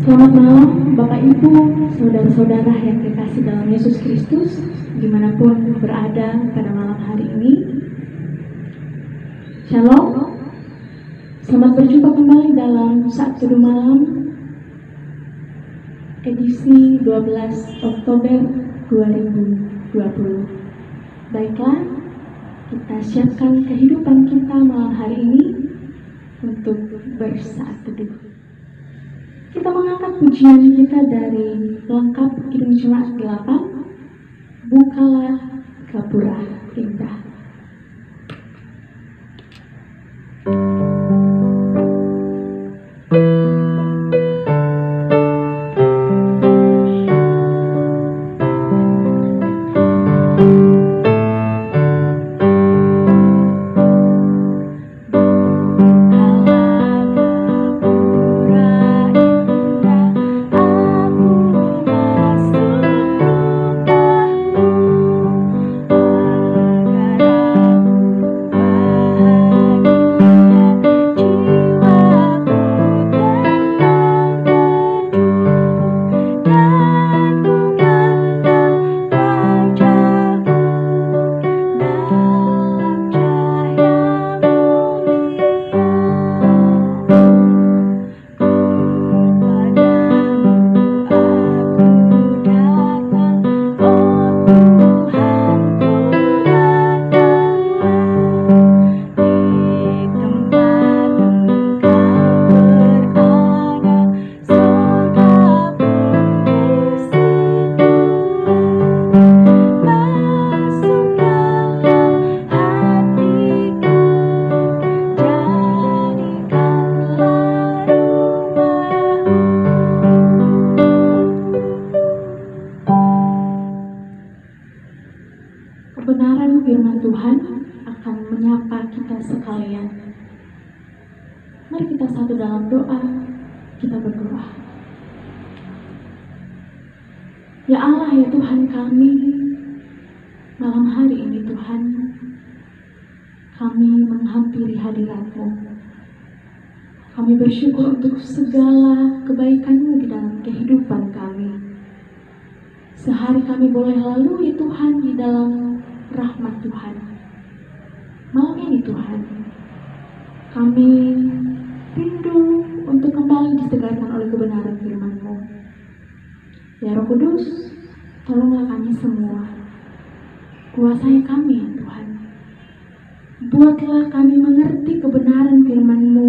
Selamat malam Bapak Ibu, saudara-saudara yang dikasih dalam Yesus Kristus, dimanapun berada pada malam hari ini. Shalom, selamat berjumpa kembali dalam Saat Teduh Malam edisi 12 Oktober 2020. Baiklah, kita siapkan kehidupan kita malam hari ini untuk bersaat teduh. Kita mengangkat pujian kita dari lengkap Kidung Jemaat 8, Bukalah Gapura Indah. Kebenaran firman Tuhan akan menyapa kita sekalian. Mari kita satu dalam doa, kita berdoa. Ya Allah, ya Tuhan kami, malam hari ini Tuhan, kami menghampiri hadirat-Mu. Kami bersyukur untuk segala kebaikan-Mu di dalam kehidupan kami. Sehari kami boleh lalui Tuhan di dalam rahmat Tuhan. Malam ini Tuhan, kami rindu untuk kembali disegarkan oleh kebenaran firman-Mu. Ya Roh Kudus, tolonglah kami semua. Kuasai kami ya Tuhan. Buatlah kami mengerti kebenaran firman-Mu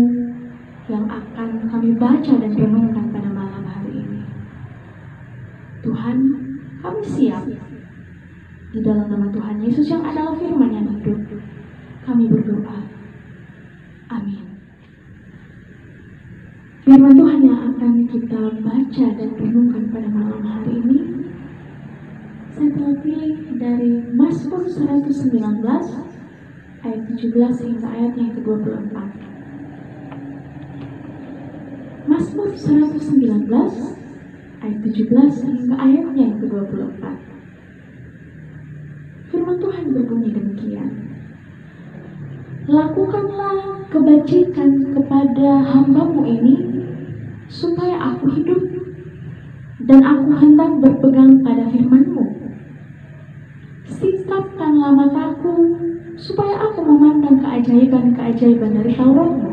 yang akan kami baca dan renungkan pada malam hari ini. Tuhan, kami siap. Di dalam nama Tuhan Yesus yang adalah firman yang hidup, kami berdoa. Amin. Firman Tuhan yang akan kita baca dan renungkan pada malam hari ini, saya telah pilih dari Mazmur 119 ayat 17 hingga ayat yang ke-24. Mazmur 119 ayat 17 hingga ayatnya yang ke-24. Firman Tuhan berbunyi demikian. Lakukanlah kebajikan kepada hamba-Mu ini, supaya aku hidup, dan aku hendak berpegang pada firman-Mu. Sikapkanlah mataku, supaya aku memandang keajaiban-keajaiban dari Taurat-Mu.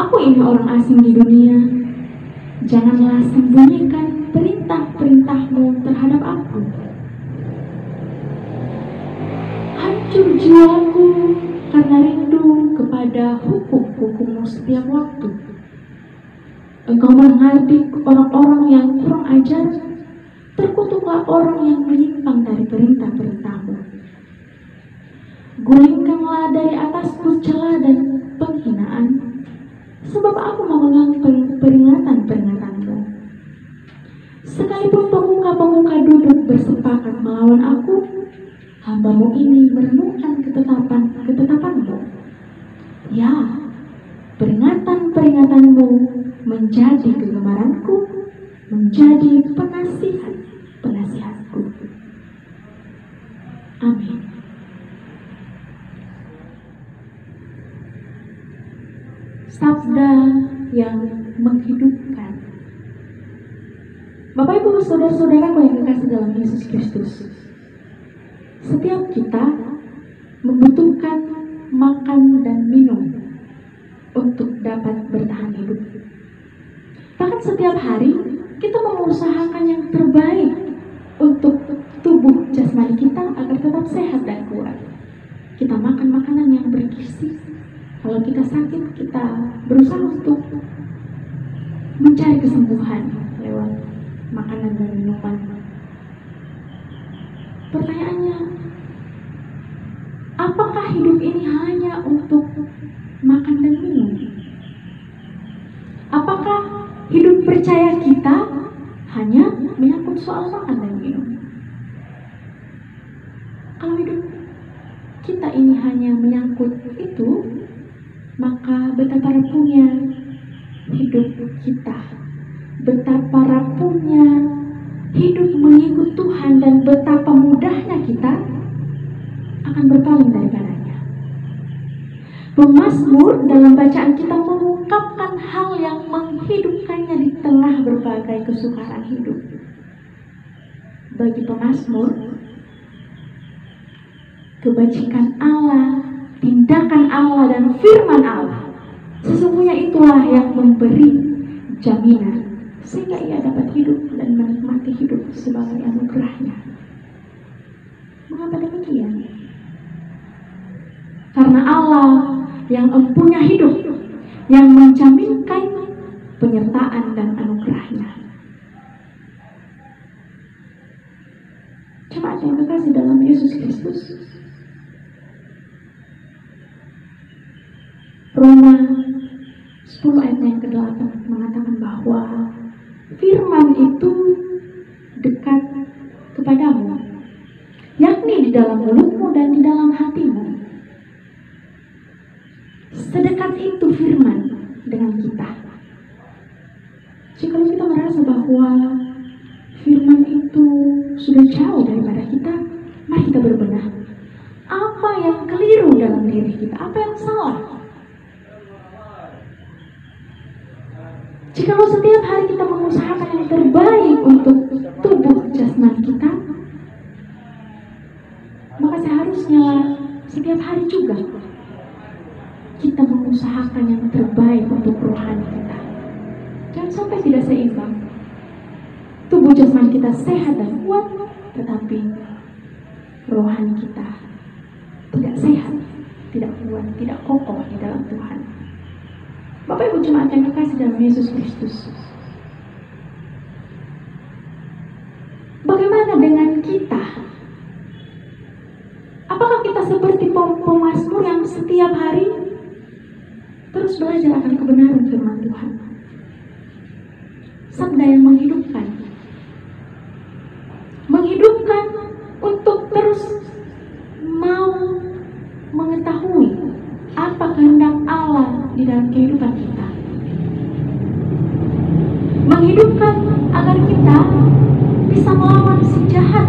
Aku ini orang asing di dunia, janganlah sembunyikan perintah-perintah-Mu terhadap aku. Hancur jiwaku karena rindu kepada hukum-hukum-Mu setiap waktu. Engkau menghardik orang-orang yang kurang ajar, terkutuklah orang yang menyimpang dari perintah-perintah-Mu. Gulingkanlah dari atasku celah dan penghinaan, sebab aku memegang peringatan-peringatan-Mu. Sekalipun pemuka-pemuka duduk bersepakat melawan aku, hamba-Mu ini merenungkan ketetapan-Mu. Ya, peringatan-peringatan-Mu menjadi kegemaranku, menjadi penasihat-penasihatku. Amin. Sabda yang menghidupkan. Bapak Ibu saudara-saudaraku yang dikasihi dalam Yesus Kristus, setiap kita membutuhkan makan dan minum untuk dapat bertahan hidup. Bahkan setiap hari kita mengusahakan yang terbaik untuk tubuh jasmani kita agar tetap sehat dan kuat. Kita makan makanan yang bergizi. Kalau kita sakit, kita berusaha untuk mencari kesembuhan lewat makanan dan minuman. Pertanyaannya, apakah hidup ini hanya untuk makan dan minum? Apakah hidup percaya kita hanya menyangkut soal makan dan minum? Kalau hidup kita ini hanya menyangkut itu, maka betapa rapuhnya hidup kita, betapa rapuhnya hidup mengikut Tuhan, dan betapa mudahnya kita akan berpaling daripadanya. Pemazmur dalam bacaan kita mengungkapkan hal yang menghidupkannya di tengah berbagai kesukaran hidup. Bagi pemazmur, kebajikan Allah, tindakan Allah, dan firman Allah, sesungguhnya itulah yang memberi jaminan sehingga ia dapat hidup dan menikmati hidup sebagai anugerahnya. Mengapa demikian? Karena Allah yang empunya hidup, yang menjaminkan penyertaan dan anugerahnya. Jemaat yang kekasih dalam Yesus Kristus, Roma 10 ayat yang ke-8 mengatakan bahwa firman itu dekat kepadamu, yakni di dalam mulutmu dan di dalam hatimu. Sedekat itu firman dengan kita. Jika kita merasa bahwa firman itu sudah jauh daripada kita, mari kita berbenah. Apa yang keliru dalam diri kita? Apa yang salah? Jika setiap hari kita mengusahakan yang terbaik untuk tubuh jasmani kita, maka seharusnya setiap hari juga kita mengusahakan yang terbaik untuk rohani kita. Jangan sampai tidak seimbang. Tubuh jasmani kita sehat dan kuat, tetapi rohani kita tidak sehat, tidak kuat, tidak kokoh di dalam Tuhan. Bapak Ibu jemaat yang kekasih dalam Yesus Kristus, bagaimana dengan kita? Apakah kita seperti pemazmur yang setiap hari terus belajar akan kebenaran firman Tuhan? Sabda yang menghidupkan untuk terus mau mengetahui apa kehendak Allah di dalam kehidupan kita. Menghidupkan agar kita bisa melawan si jahat.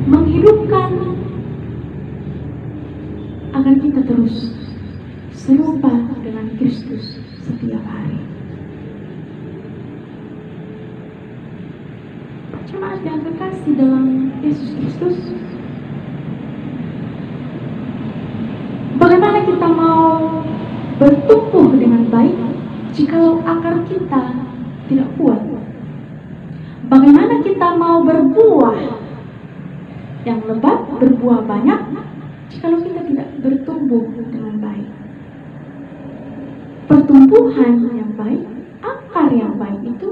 Menghidupkan agar kita terus serupa dengan Kristus setiap hari. Jemaat yang kekasih dalam Yesus Kristus, bagaimana kita mau bertumbuh dengan baik jikalau akar kita tidak kuat? Bagaimana kita mau berbuah yang lebat, berbuah banyak, jikalau kita tidak bertumbuh dengan baik? Pertumbuhan yang baik, akar yang baik itu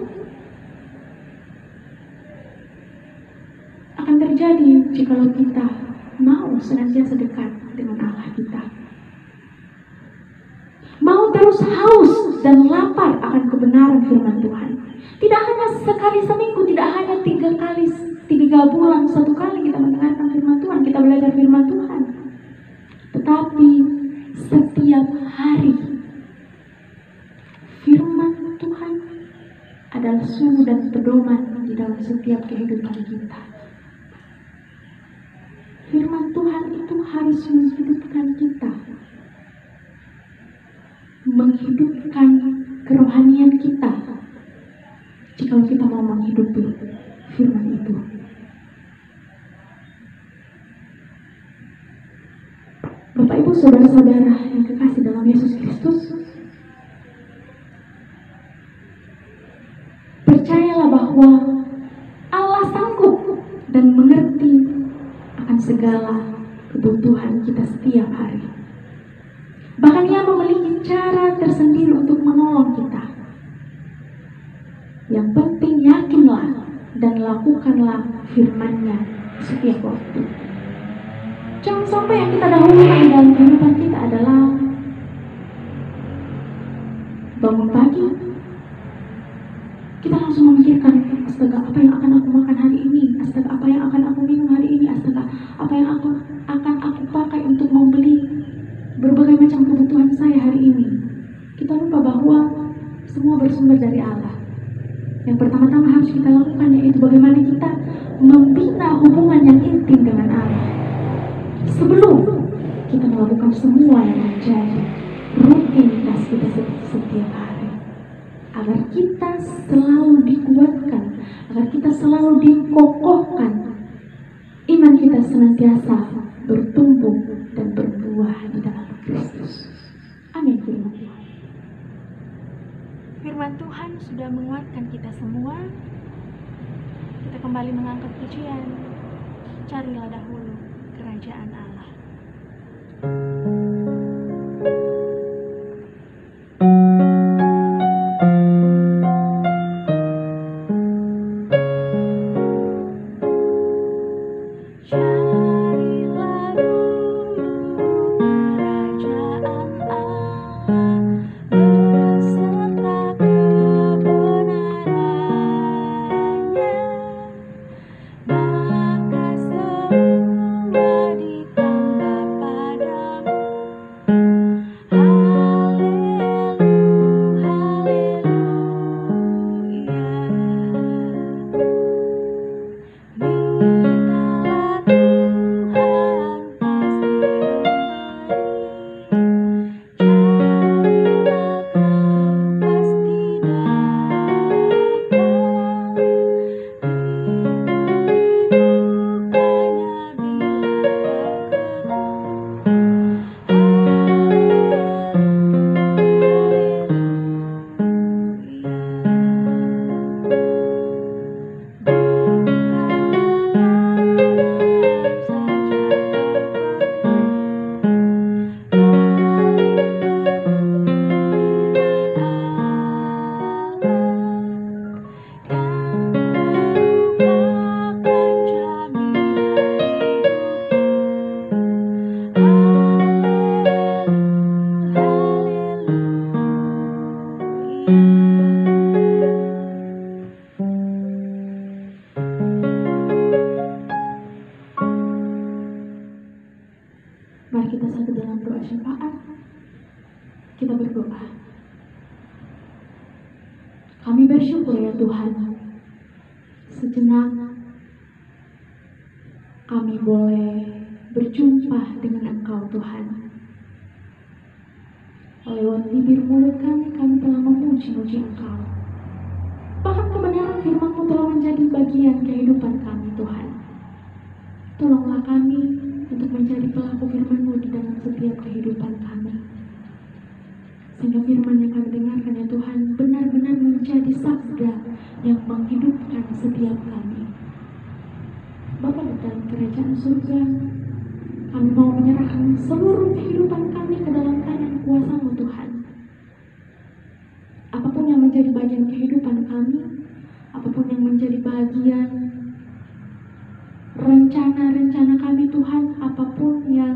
akan terjadi jikalau kita mau senantiasa dekat dengan Allah kita. Mau terus haus dan lapar akan kebenaran firman Tuhan. Tidak hanya sekali seminggu, tidak hanya 3 bulan, 1 kali kita mendengarkan firman Tuhan, kita belajar firman Tuhan. Tetapi setiap hari firman Tuhan adalah sumber dan pedoman di dalam setiap kehidupan kita. Firman Tuhan itu harus menghidupkan kita, menghidupkan memulihkan kerohanian kita jika kita mau menghidupi firman itu. Bapak Ibu saudara-saudara yang kekasih dalam Yesus Kristus, percayalah bahwa Allah sanggup dan mengerti akan segala kebutuhan kita setiap hari. Bahkan Ia memiliki cara tersendiri untuk menolong kita. Yang penting yakinlah dan lakukanlah firman-Nya setiap waktu. Jangan sampai yang kita dahulukan dalam kehidupan kita adalah bangun pagi, kita langsung memikirkan, astaga apa yang akan aku makan hari ini, astaga apa yang akan aku minum hari ini, astaga apa yang akan aku pakai untuk membeli berbagai macam kebutuhan saya hari ini. Kita lupa bahwa semua bersumber dari Allah. Yang pertama-tama harus kita lakukan yaitu bagaimana kita membina hubungan yang intim dengan Allah sebelum kita melakukan semua yang menjadi rutinitas kita setiap hari, agar kita selalu dikuatkan, agar kita selalu dikokohkan, iman kita senantiasa bertumbuh dan berbuah di dalam Kristus. Amin. Firman Tuhan sudah menguatkan kita semua. Kita kembali mengangkat pujian. Carilah dahulu kerajaan Allah. Mari kita satu dalam doa syafaat. Kita berdoa. Kami bersyukur ya Tuhan, sejenak kami boleh berjumpa dengan Engkau Tuhan. Lewat bibir mulut kami telah memuji-muji Engkau. Bahkan kebenaran firman-Mu telah menjadi bagian kehidupan kami Tuhan. Tolonglah kami untuk menjadi pelaku firman-Mu di dalam setiap kehidupan kami. Sehingga firman yang kami dengarkan ya Tuhan benar-benar menjadi sabda yang menghidupkan setiap kami. Bapa di dalam kerajaan surga, kami mau menyerahkan seluruh kehidupan kami ke dalam tangan kuasa-Mu Tuhan. Apapun yang menjadi bagian kehidupan kami, apapun yang menjadi bagian rencana-rencana kami Tuhan, apapun yang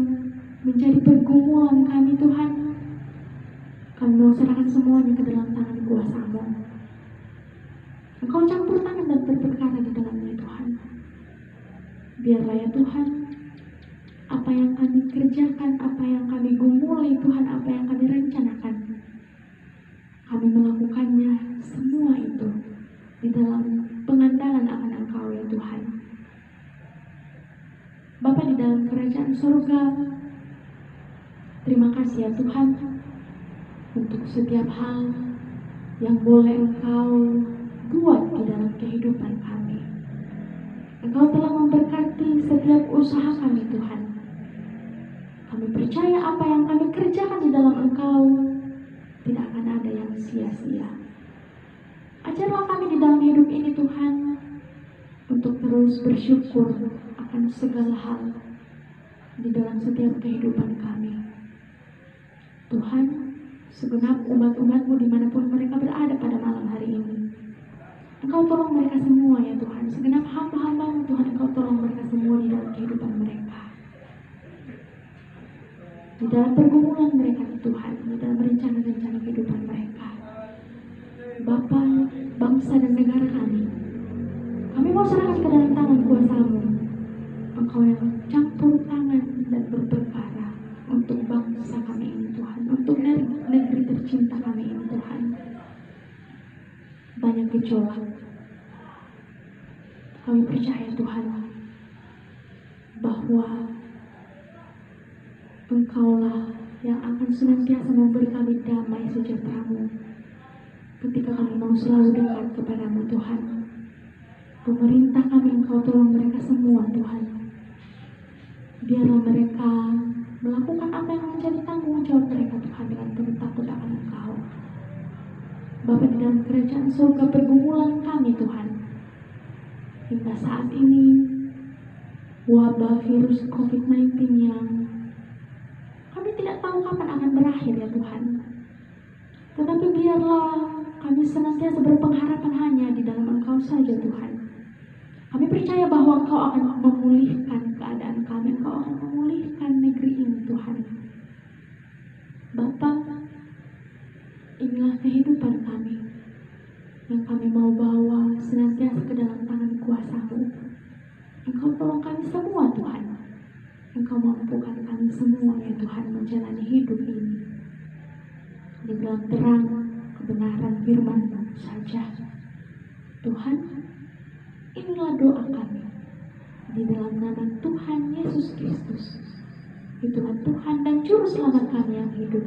menjadi pergumulan kami Tuhan, kami mau serahkan semuanya ke dalam tangan kuasa-Mu. Engkau campur tangan dan berperkara di dalamnya Tuhan. Biarlah ya Tuhan, apa yang kami kerjakan, apa yang kami gumuli Tuhan, apa yang kami rencanakan, kami melakukannya semua itu di dalam pengandalan akan Engkau ya Tuhan. Bapa di dalam kerajaan surga, terima kasih ya Tuhan. untuk setiap hal yang boleh Engkau buat di dalam kehidupan kami. Engkau telah memberkati setiap usaha kami Tuhan. Kami percaya apa yang kami kerjakan di dalam Engkau tidak akan ada yang sia-sia. Ajarlah kami di dalam hidup ini Tuhan untuk terus bersyukur akan segala hal di dalam setiap kehidupan kami. Tuhan, segenap umat-umat-Mu dimanapun mereka berada pada malam hari ini, Engkau tolong mereka semua ya Tuhan. Segenap hamba-hamba-Mu Tuhan, Engkau tolong mereka semua di dalam kehidupan mereka, di dalam pergumulan mereka Tuhan, di dalam rencana-rencana kehidupan mereka. Bapa, bangsa dan negara kami mau serahkan ke dalam tangan kuasa-Mu. Engkau yang campur tangan dan berperkara untuk bangsa kami ini Tuhan, untuk negeri tercinta kami ini Tuhan. Banyak gejolak, kami percaya Tuhan bahwa Engkaulah yang akan senantiasa memberi kami damai sejahtera-Mu ketika kami mau selalu dekat kepada-Mu Tuhan. Pemerintah kami Engkau tolong mereka semua Tuhan. Biarlah mereka melakukan apa yang menjadi tanggung jawab mereka Tuhan dengan penuh takut akan Engkau. Bapa, di dalam kerajaan surga pergumulan kami Tuhan, hingga saat ini wabah virus COVID-19 yang kami tidak tahu kapan akan berakhir ya Tuhan. Tetapi biarlah kami senantiasa berpengharapan hanya di dalam Engkau saja Tuhan. Kami percaya bahwa Engkau akan memulihkan keadaan kami, Engkau akan memulihkan negeri ini Tuhan. Bapa, inilah kehidupan kami yang kami mau bawa senantiasa ke dalam tangan kuasa-Mu. Engkau tolong kami semua Tuhan. Engkau mampukan kami semua ya Tuhan menjalani hidup ini di dalam terang kebenaran firman-Mu saja. Tuhan, inilah doa kami di dalam nama Tuhan Yesus Kristus, Tuhan Tuhan dan Juru Selamat kami yang hidup.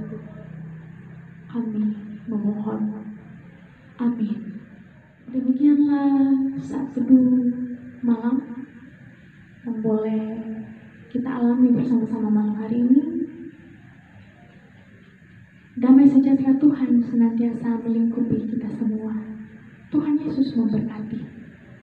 Kami memohon. Amin. Demikianlah saat teduh malam yang boleh kita alami bersama-sama malam hari ini. Damai sejahtera Tuhan senantiasa melingkupi kita semua. Tuhan Yesus memberkati.